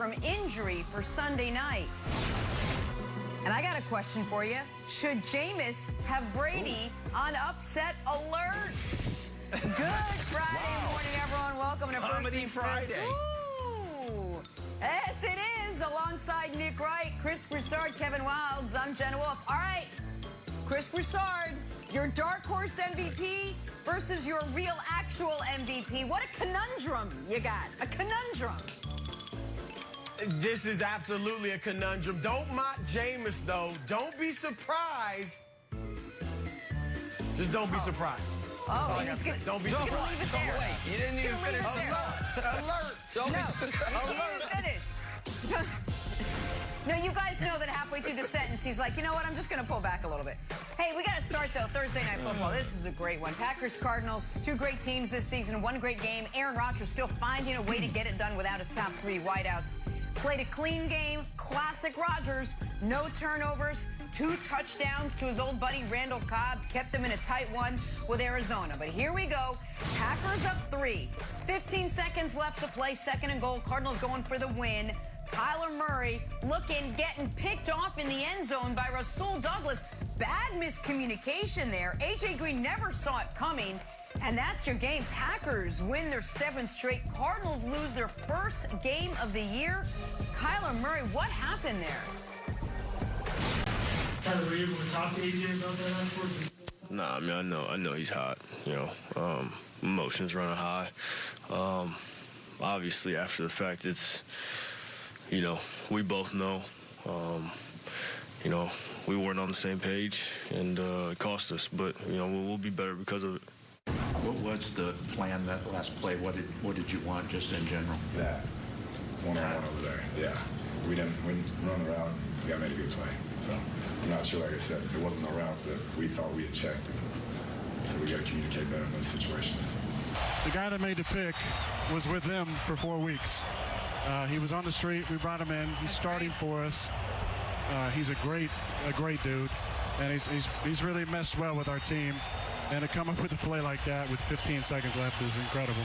from injury for Sunday night. And I got a question for you. Should Jameis have Brady on upset alert? Good Friday morning, everyone. Welcome to First Things First. Ooh. Yes, it is. Alongside Nick Wright, Chris Broussard, Kevin Wilds, I'm Jenna Wolf. All right, Chris Broussard, your dark horse MVP versus your real actual MVP. What a conundrum you got. A conundrum. This is absolutely a conundrum. Don't mock Jameis, though. Don't be surprised. Just don't be surprised. Oh, he's gonna, don't be he's surprised. Gonna leave it there. Wait, you didn't even finish. Alert! Don't no, alert! He didn't finish. No, you guys know that halfway through the sentence, he's like, you know what, I'm just going to pull back a little bit. Hey, we got to start, though, Thursday Night Football. This is a great one. Packers, Cardinals, two great teams this season, one great game. Aaron Rodgers still finding a way to get it done without his top three wideouts. Played a clean game, classic Rodgers, no turnovers, 2 touchdowns to his old buddy Randall Cobb, kept them in a tight one with Arizona. But here we go, Packers up 3, 15 seconds left to play, 2nd and goal, Cardinals going for the win. Kyler Murray getting picked off in the end zone by Rasul Douglas. Bad miscommunication there. A.J. Green never saw it coming. And that's your game. Packers win their 7th straight. Cardinals lose their 1st game of the year. Kyler Murray, what happened there? Kyler, were you able to talk to A.J. about that afterwards? Nah, I mean, I know he's hot. You know, emotions running high. Obviously, after the fact, it's, you know, we both know, you know, we weren't on the same page, and it cost us. But, you know, we'll be better because of it. What was the plan that last play? What did you want, just in general? That. One-on-one over there, yeah. We didn't run the route. We got made a good play. So I'm not sure, like I said, it wasn't a route that we thought we had checked. So we got to communicate better in those situations. The guy that made the pick was with them for 4 weeks. He was on the street. We brought him in. He's starting for us. He's a great dude, and he's really messed well with our team. And to come up with a play like that with 15 seconds left is incredible.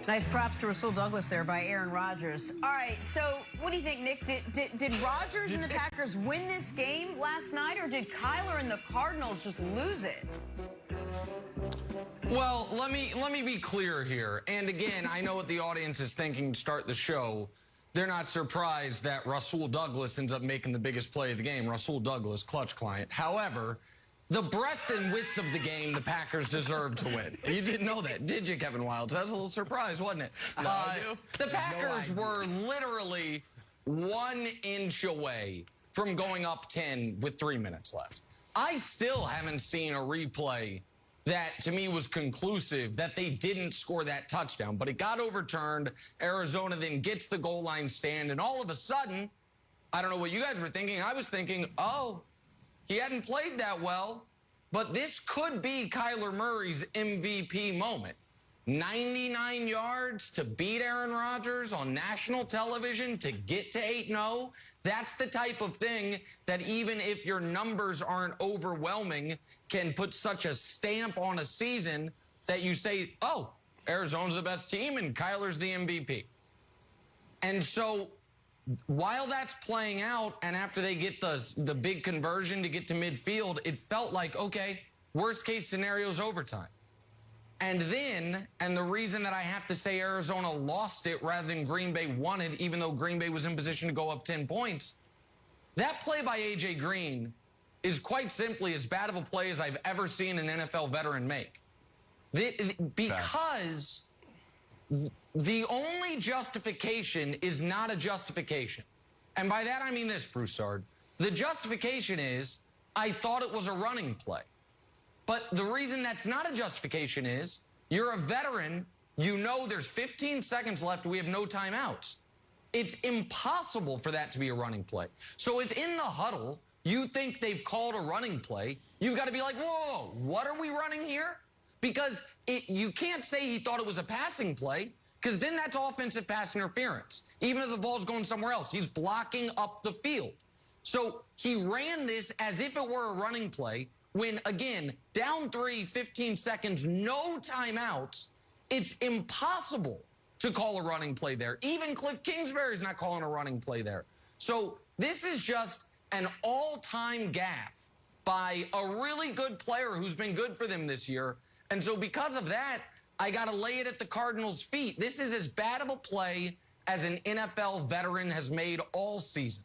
Nice props to Rasul Douglas there by Aaron Rodgers. All right, so what do you think, Nick? Did Rodgers and the Packers win this game last night, or did Kyler and the Cardinals just lose it? Well, let me be clear here. And again, I know what the audience is thinking to start the show. They're not surprised that Rasul Douglas ends up making the biggest play of the game. Rasul Douglas, clutch client. However, the breadth and width of the game, the Packers deserve to win. You didn't know that, did you, Kevin Wilds? That was a little surprise, wasn't it? No, I do. The Packers were literally 1 inch away from going up 10 with 3 minutes left. I still haven't seen a replay that, to me, was conclusive that they didn't score that touchdown. But it got overturned. Arizona then gets the goal line stand. And all of a sudden, I don't know what you guys were thinking. I was thinking, oh, he hadn't played that well. But this could be Kyler Murray's MVP moment. 99 yards to beat Aaron Rodgers on national television to get to 8-0. That's the type of thing that even if your numbers aren't overwhelming, can put such a stamp on a season that you say, oh, Arizona's the best team and Kyler's the MVP. And so while that's playing out and after they get the big conversion to get to midfield, it felt like, okay, worst case scenario is overtime. And then, and the reason that I have to say Arizona lost it rather than Green Bay won it, even though Green Bay was in position to go up 10 points, that play by A.J. Green is quite simply as bad of a play as I've ever seen an NFL veteran make. Because the only justification is not a justification. And by that I mean this, Broussard. The justification is, I thought it was a running play. But the reason that's not a justification is you're a veteran. You know there's 15 seconds left. We have no timeouts. It's impossible for that to be a running play. So if in the huddle you think they've called a running play, you've got to be like, whoa, what are we running here? Because you can't say he thought it was a passing play, because then that's offensive pass interference. Even if the ball's going somewhere else, he's blocking up the field. So he ran this as if it were a running play. When, again, down 3, 15 seconds, no timeouts, it's impossible to call a running play there. Even Cliff Kingsbury's not calling a running play there. So this is just an all-time gaffe by a really good player who's been good for them this year. And so because of that, I got to lay it at the Cardinals' feet. This is as bad of a play as an NFL veteran has made all season.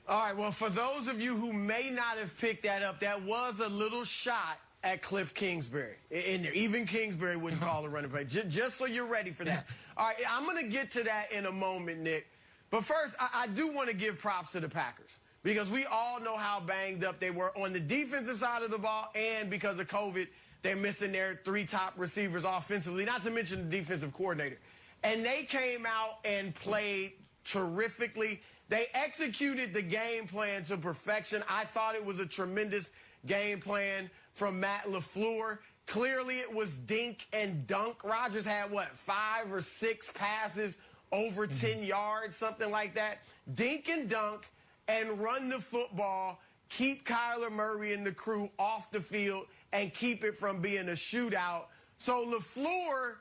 All right, well, for those of you who may not have picked that up, that was a little shot at Cliff Kingsbury in there. Even Kingsbury wouldn't call a running play, just so you're ready for that. All right, I'm going to get to that in a moment, Nick. But first, I do want to give props to the Packers because we all know how banged up they were on the defensive side of the ball, and because of COVID, they're missing their 3 top receivers offensively, not to mention the defensive coordinator. And they came out and played terrifically. They executed the game plan to perfection. I thought it was a tremendous game plan from Matt LaFleur. Clearly, it was dink and dunk. Rodgers had, 5 or 6 passes over 10 yards, something like that. Dink and dunk and run the football, keep Kyler Murray and the crew off the field, and keep it from being a shootout. So LaFleur,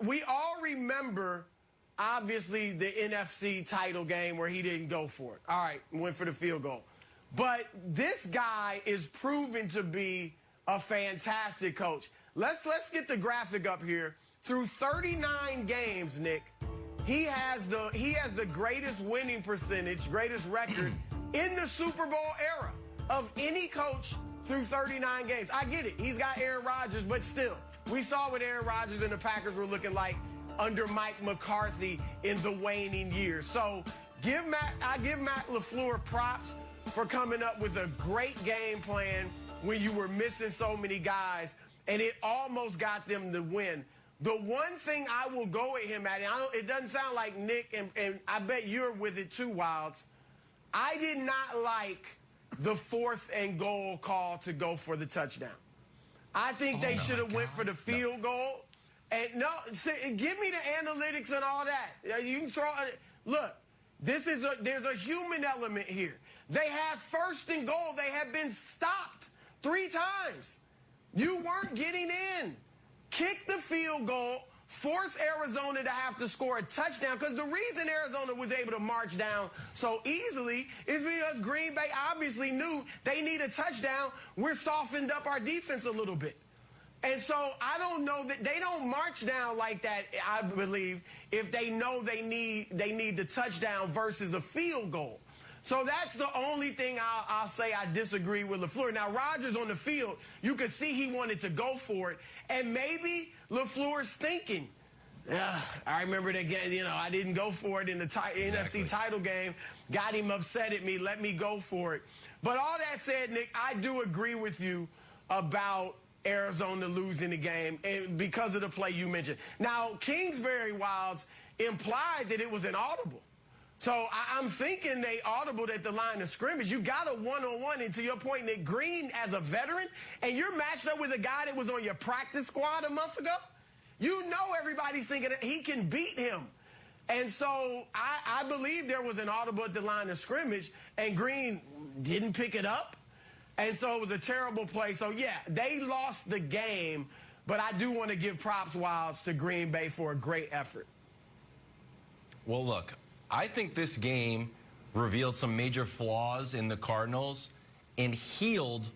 we all remember, obviously, the NFC title game where he didn't go for it. All right, went for the field goal. But this guy is proven to be a fantastic coach. Let's get the graphic up here. Through 39 games, Nick, he has the greatest winning percentage, greatest record in the Super Bowl era of any coach through 39 games. I get it. He's got Aaron Rodgers, but still, we saw what Aaron Rodgers and the Packers were looking like under Mike McCarthy in the waning years. So I give Matt LaFleur props for coming up with a great game plan when you were missing so many guys, and it almost got them to win. The one thing I will go at him at, and it doesn't sound like Nick, and I bet you're with it too, Wilds, I did not like the 4th and goal call to go for the touchdown. I think they should have went for the field goal. And give me the analytics and all that. You can throw it. Look, there's a human element here. They had 1st and goal. They had been stopped 3 times. You weren't getting in. Kick the field goal, force Arizona to have to score a touchdown, because the reason Arizona was able to march down so easily is because Green Bay obviously knew they need a touchdown. We're softened up our defense a little bit. And so I don't know that they don't march down like that, I believe, if they know they need the touchdown versus a field goal. So that's the only thing I'll say I disagree with LaFleur. Now, Rodgers on the field, you could see he wanted to go for it. And maybe LaFleur's thinking, I remember that game, I didn't go for it in the NFC title game. Got him upset at me. Let me go for it. But all that said, Nick, I do agree with you about Arizona losing the game and because of the play you mentioned. Now, Kingsbury Wilds implied that it was an audible. So I'm thinking they audibled at the line of scrimmage. You got a one-on-one, and to your point, Nick, Green as a veteran, and you're matched up with a guy that was on your practice squad a month ago, you know everybody's thinking that he can beat him. And so I believe there was an audible at the line of scrimmage, and Green didn't pick it up. And so it was a terrible play. So, yeah, they lost the game, but I do want to give props, Wilds, to Green Bay for a great effort. Well, look, I think this game revealed some major flaws in the Cardinals and healed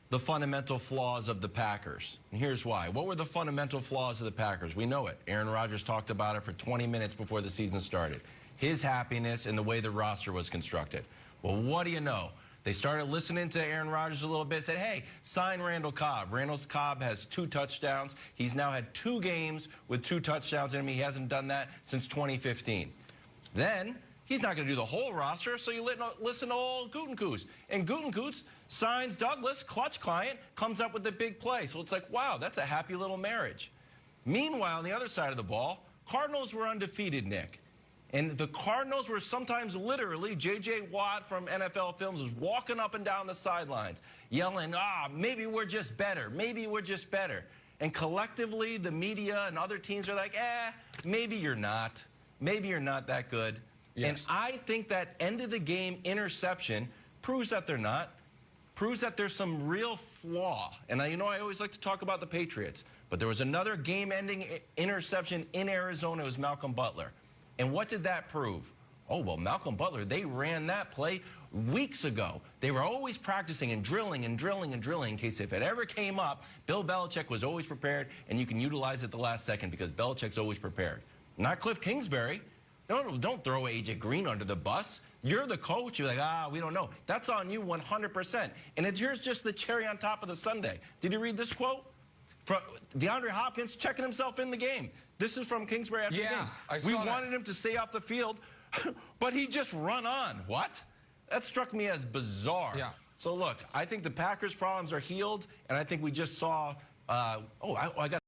the fundamental flaws of the Packers. And here's why. What were the fundamental flaws of the Packers? We know it. Aaron Rodgers talked about it for 20 minutes before the season started. His happiness and the way the roster was constructed. Well, what do you know? They started listening to Aaron Rodgers a little bit, said, hey, sign Randall Cobb. Randall Cobb has 2 touchdowns. He's now had 2 games with 2 touchdowns in him. He hasn't done that since 2015. Then he's not going to do the whole roster, so you listen to old Gutekunst. And Gutekunst signs Douglas, clutch client, comes up with the big play. So it's like, wow, that's a happy little marriage. Meanwhile, on the other side of the ball, Cardinals were undefeated, Nick. And the Cardinals were sometimes literally, J.J. Watt from NFL Films was walking up and down the sidelines, yelling, maybe we're just better. Maybe we're just better. And collectively, the media and other teams are like, maybe you're not. Maybe you're not that good. Yes. And I think that end-of-the-game interception proves that they're not, proves that there's some real flaw. And I always like to talk about the Patriots, But there was another game-ending interception in Arizona. It was Malcolm Butler. And what did that prove? Oh, well, Malcolm Butler, they ran that play weeks ago. They were always practicing and drilling and drilling and drilling in case if it ever came up, Bill Belichick was always prepared, and you can utilize it the last second because Belichick's always prepared. Not Cliff Kingsbury. Don't throw A.J. Green under the bus. You're the coach. You're like, we don't know. That's on you 100%. And here's just the cherry on top of the sundae. Did you read this quote? From DeAndre Hopkins checking himself in the game. This is from Kingsbury after the game. I saw we that. wanted him to stay off the field, but he just run on. What? That struck me as bizarre. Yeah. So, look, I think the Packers' problems are healed, and I think we just saw, I got